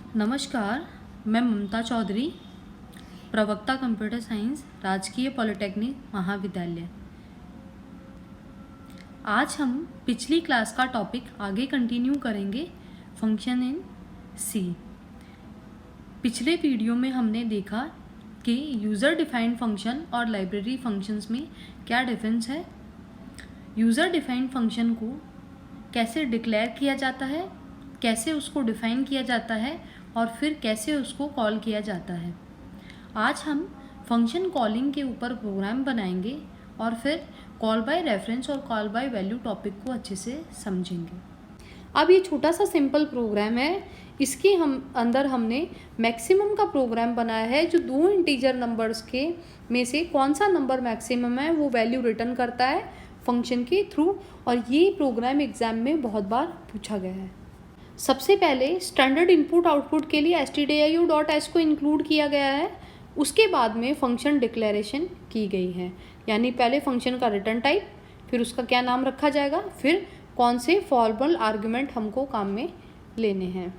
नमस्कार, मैं ममता चौधरी, प्रवक्ता कंप्यूटर साइंस, राजकीय पॉलिटेक्निक महाविद्यालय। आज हम पिछली क्लास का टॉपिक आगे कंटिन्यू करेंगे, फंक्शन इन सी। पिछले वीडियो में हमने देखा कि यूज़र डिफाइंड फंक्शन और लाइब्रेरी फंक्शंस में क्या डिफरेंस है, यूज़र डिफाइंड फंक्शन को कैसे डिक्लेयर किया जाता है, कैसे उसको डिफ़ाइन किया जाता है और फिर कैसे उसको कॉल किया जाता है। आज हम फंक्शन कॉलिंग के ऊपर प्रोग्राम बनाएंगे और फिर कॉल बाय रेफरेंस और कॉल बाय वैल्यू टॉपिक को अच्छे से समझेंगे। अब ये छोटा सा सिंपल प्रोग्राम है, इसके अंदर हमने मैक्सिमम का प्रोग्राम बनाया है, जो दो इंटीजर नंबर्स के में से कौन सा नंबर मैक्सिमम है वो वैल्यू रिटर्न करता है फंक्शन के थ्रू। और ये प्रोग्राम एग्जाम में बहुत बार पूछा गया है। सबसे पहले स्टैंडर्ड इनपुट आउटपुट के लिए stdio.h को इंक्लूड किया गया है, उसके बाद में फंक्शन डिक्लेरेशन की गई है, यानी पहले फंक्शन का रिटर्न टाइप, फिर उसका क्या नाम रखा जाएगा, फिर कौन से फॉर्मल आर्गुमेंट हमको काम में लेने हैं।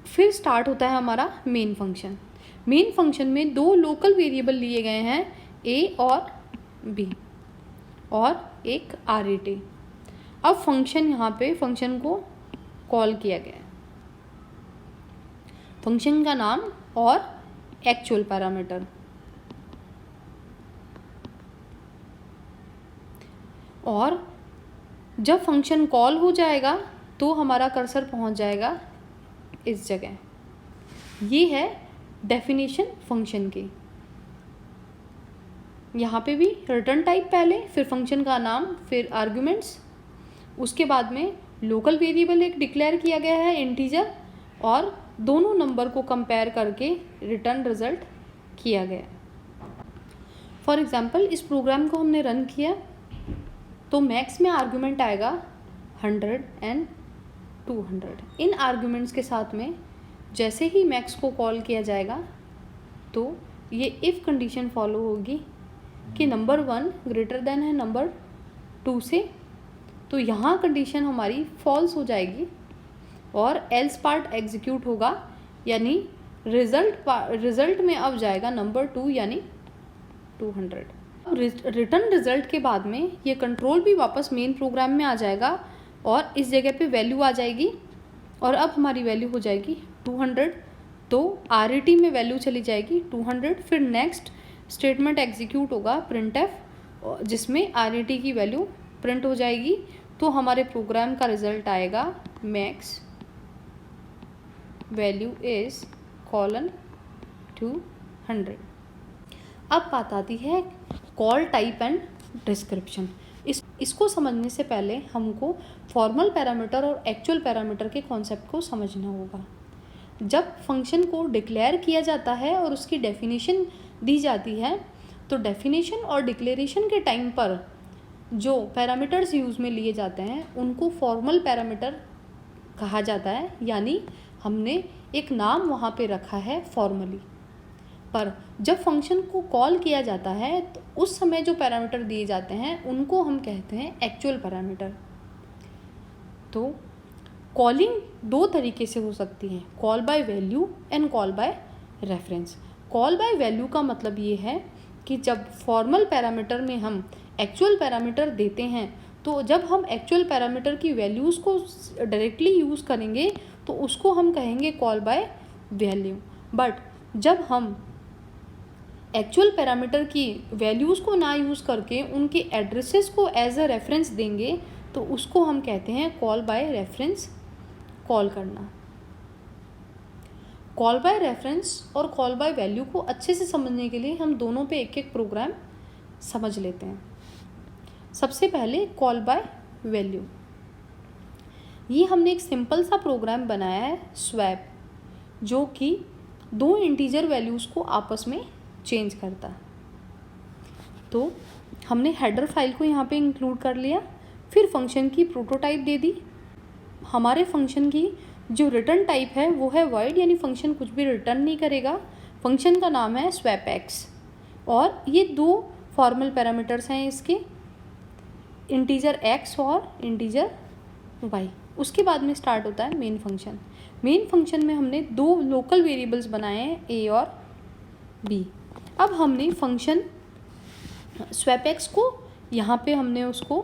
फिर स्टार्ट होता है हमारा मेन फंक्शन। मेन फंक्शन में दो लोकल वेरिएबल लिए गए हैं, a और b, और एक RET। अब फंक्शन यहाँ पे फंक्शन को कॉल किया गया है, फंक्शन का नाम और एक्चुअल पैरामीटर। और जब फंक्शन कॉल हो जाएगा तो हमारा कर्सर पहुँच जाएगा इस जगह। ये है डेफिनेशन फंक्शन की। यहाँ पे भी रिटर्न टाइप पहले, फिर फंक्शन का नाम, फिर आर्ग्यूमेंट्स, उसके बाद में लोकल वेरिएबल एक डिक्लेयर किया गया है इंटीजर, और दोनों नंबर को कंपेयर करके रिटर्न रिजल्ट किया गया है। फॉर एग्जांपल इस प्रोग्राम को हमने रन किया तो मैक्स में आर्ग्यूमेंट आएगा 100 एंड 200। इन आर्ग्यूमेंट्स के साथ में जैसे ही मैक्स को कॉल किया जाएगा तो ये इफ़ कंडीशन फॉलो होगी कि नंबर 1 ग्रेटर देन है नंबर 2 से, तो यहाँ कंडीशन हमारी फॉल्स हो जाएगी और एल्स पार्ट एग्जीक्यूट होगा, यानी रिजल्ट में अब जाएगा नंबर 2 यानी 200। रिटर्न रिजल्ट के बाद में ये कंट्रोल भी वापस मेन प्रोग्राम में आ जाएगा और इस जगह पे वैल्यू आ जाएगी, और अब हमारी वैल्यू हो जाएगी 200, तो RET में वैल्यू चली जाएगी 200। फिर नेक्स्ट स्टेटमेंट एग्जीक्यूट होगा printf, जिसमें RET की वैल्यू प्रिंट हो जाएगी, तो हमारे प्रोग्राम का रिजल्ट आएगा मैक्स वैल्यू इज :200। अब बात आती है कॉल टाइप एंड डिस्क्रिप्शन। इसको समझने से पहले हमको फॉर्मल पैरामीटर और एक्चुअल पैरामीटर के कॉन्सेप्ट को समझना होगा। जब फंक्शन को डिक्लेयर किया जाता है और उसकी डेफिनेशन दी जाती है, तो डेफिनेशन और डिक्लेरेशन के टाइम पर जो पैरामीटर्स यूज़ में लिए जाते हैं उनको फॉर्मल पैरामीटर कहा जाता है, यानी हमने एक नाम वहाँ पे रखा है फॉर्मली। पर जब फंक्शन को कॉल किया जाता है तो उस समय जो पैरामीटर दिए जाते हैं उनको हम कहते हैं एक्चुअल पैरामीटर। तो कॉलिंग दो तरीके से हो सकती है, call by value and call by reference. Call by value का मतलब ये है कि जब फॉर्मल पैरामीटर में हम एक्चुअल पैरामीटर देते हैं, तो जब हम एक्चुअल पैरामीटर की वैल्यूज़ को डायरेक्टली यूज़ करेंगे तो उसको हम कहेंगे कॉल बाय वैल्यू। बट जब हम एक्चुअल पैरामीटर की वैल्यूज़ को ना यूज़ करके उनके एड्रेसेस को एज अ रेफरेंस देंगे तो उसको हम कहते हैं कॉल बाय रेफरेंस कॉल करना। कॉल बाय रेफरेंस और कॉल बाय वैल्यू को अच्छे से समझने के लिए हम दोनों पे एक एक प्रोग्राम समझ लेते हैं। सबसे पहले कॉल बाय वैल्यू। ये हमने एक सिंपल सा प्रोग्राम बनाया है स्वैप, जो कि दो इंटीजर वैल्यूज़ को आपस में चेंज करता है। तो हमने हेडर फाइल को यहाँ पे इंक्लूड कर लिया, फिर फंक्शन की प्रोटोटाइप दे दी। हमारे फंक्शन की जो रिटर्न टाइप है वो है void, यानी फंक्शन कुछ भी रिटर्न नहीं करेगा। फंक्शन का नाम है swapx और ये दो फॉर्मल पैरामीटर्स हैं इसके। इंटीजर x और इंटीजर y। उसके बाद में स्टार्ट होता है मेन फंक्शन। मेन फंक्शन में हमने दो लोकल वेरिएबल्स बनाए हैं a और b। अब हमने फंक्शन स्वैप x को यहाँ पे हमने उसको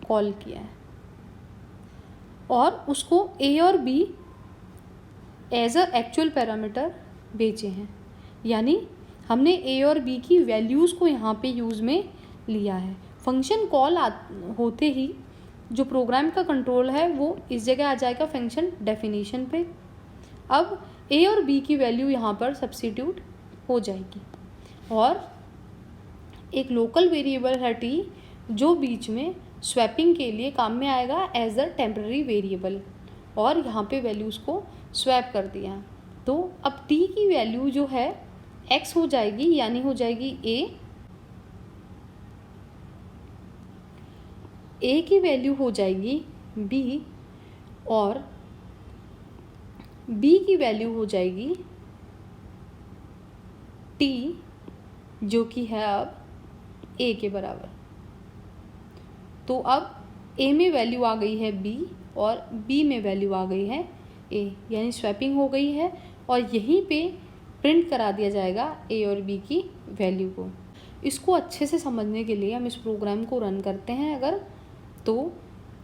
कॉल किया है और उसको a और b as a actual parameter भेजे हैं, यानी हमने a और b की वैल्यूज़ को यहाँ पे यूज़ में लिया है। फंक्शन कॉल होते ही जो प्रोग्राम का कंट्रोल है वो इस जगह आ जाएगा फंक्शन डेफिनेशन पे। अब a और b की वैल्यू यहाँ पर सब्स्टिट्यूट हो जाएगी और एक लोकल वेरिएबल है t जो बीच में स्वैपिंग के लिए काम में आएगा एज अ टेम्पररी वेरिएबल, और यहाँ पे वैल्यूज़ को स्वैप कर दिया। तो अब t की वैल्यू जो है x हो जाएगी, यानी हो जाएगी a की वैल्यू हो जाएगी b और b की वैल्यू हो जाएगी t, जो कि है अब a के बराबर। तो अब a में वैल्यू आ गई है b और b में वैल्यू आ गई है a, यानी स्वैपिंग हो गई है और यहीं पे प्रिंट करा दिया जाएगा a और b की वैल्यू को। इसको अच्छे से समझने के लिए हम इस प्रोग्राम को रन करते हैं अगर, तो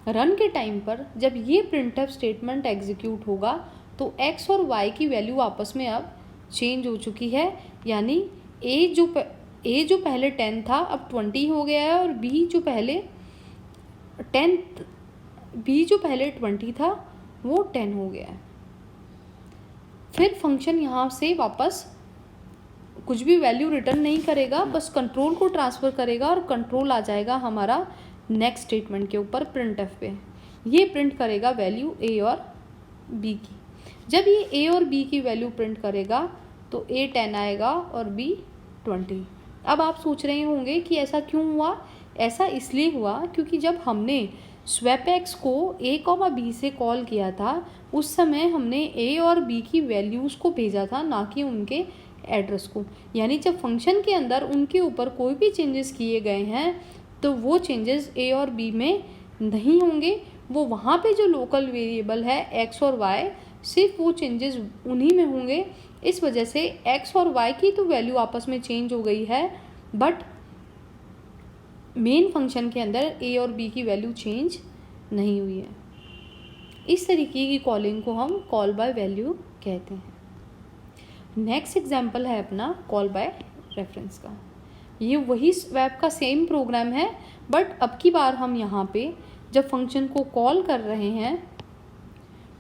रन के टाइम पर जब ये प्रिंटफ स्टेटमेंट एग्जीक्यूट होगा तो x और y की वैल्यू आपस में अब चेंज हो चुकी है, यानी a जो पहले 10 था अब 20 हो गया है और b जो पहले 20 था वो 10 हो गया है। फिर फंक्शन यहाँ से वापस कुछ भी वैल्यू रिटर्न नहीं करेगा, बस कंट्रोल को ट्रांसफ़र करेगा और कंट्रोल आ जाएगा हमारा नेक्स्ट स्टेटमेंट के ऊपर printf पे। ये प्रिंट करेगा वैल्यू a और b की। जब ये a और b की वैल्यू प्रिंट करेगा तो a 10 आएगा और b 20। अब आप सोच रहे होंगे कि ऐसा क्यों हुआ। ऐसा इसलिए हुआ क्योंकि जब हमने स्वैप x को a, b से कॉल किया था उस समय हमने a और b की वैल्यूज़ को भेजा था, ना कि उनके एड्रेस को। यानी जब फंक्शन के अंदर उनके ऊपर कोई भी चेंजेस किए गए हैं तो वो चेंजेस a और b में नहीं होंगे, वो वहाँ पे जो लोकल वेरिएबल है x और y सिर्फ वो चेंजेस उन्हीं में होंगे। इस वजह से x और y की तो वैल्यू आपस में चेंज हो गई है, बट मेन फंक्शन के अंदर a और b की वैल्यू चेंज नहीं हुई है। इस तरीके की कॉलिंग को हम कॉल बाय वैल्यू कहते हैं। नेक्स्ट एग्जांपल है अपना कॉल बाय रेफरेंस का। ये वही स्वैप का सेम प्रोग्राम है, बट अब की बार हम यहाँ पे जब फंक्शन को कॉल कर रहे हैं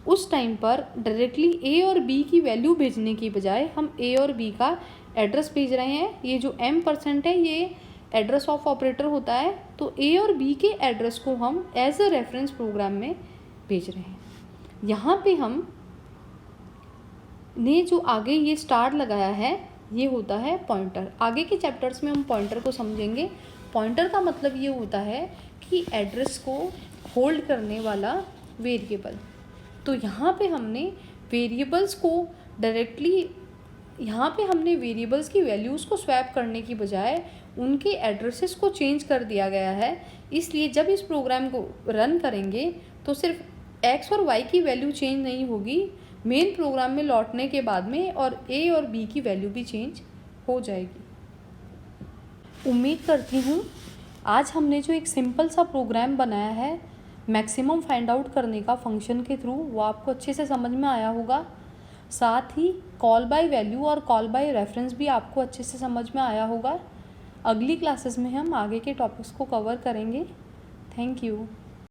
उस टाइम पर डायरेक्टली a और b की वैल्यू भेजने की बजाय हम a और b का एड्रेस भेज रहे हैं। ये जो m% है ये एड्रेस ऑफ ऑपरेटर होता है, तो a और b के एड्रेस को हम एज अ रेफरेंस प्रोग्राम में भेज रहे हैं। यहाँ पे हम ने जो आगे ये स्टार लगाया है ये होता है पॉइंटर। आगे के चैप्टर्स में हम पॉइंटर को समझेंगे। पॉइंटर का मतलब ये होता है कि एड्रेस को होल्ड करने वाला वेरिएबल। तो यहाँ पे हमने वेरिएबल्स को डायरेक्टली वेरिएबल्स की वैल्यूज़ को स्वैप करने की बजाय उनके एड्रेसेस को चेंज कर दिया गया है। इसलिए जब इस प्रोग्राम को रन करेंगे तो सिर्फ x और y की वैल्यू चेंज नहीं होगी, मेन प्रोग्राम में लौटने के बाद में और a और b की वैल्यू भी चेंज हो जाएगी। उम्मीद करती हूँ आज हमने जो एक सिंपल सा प्रोग्राम बनाया है मैक्सिमम फाइंड आउट करने का फंक्शन के थ्रू, वो आपको अच्छे से समझ में आया होगा। साथ ही कॉल बाय वैल्यू और कॉल बाय रेफरेंस भी आपको अच्छे से समझ में आया होगा। अगली क्लासेस में हम आगे के टॉपिक्स को कवर करेंगे। Thank you.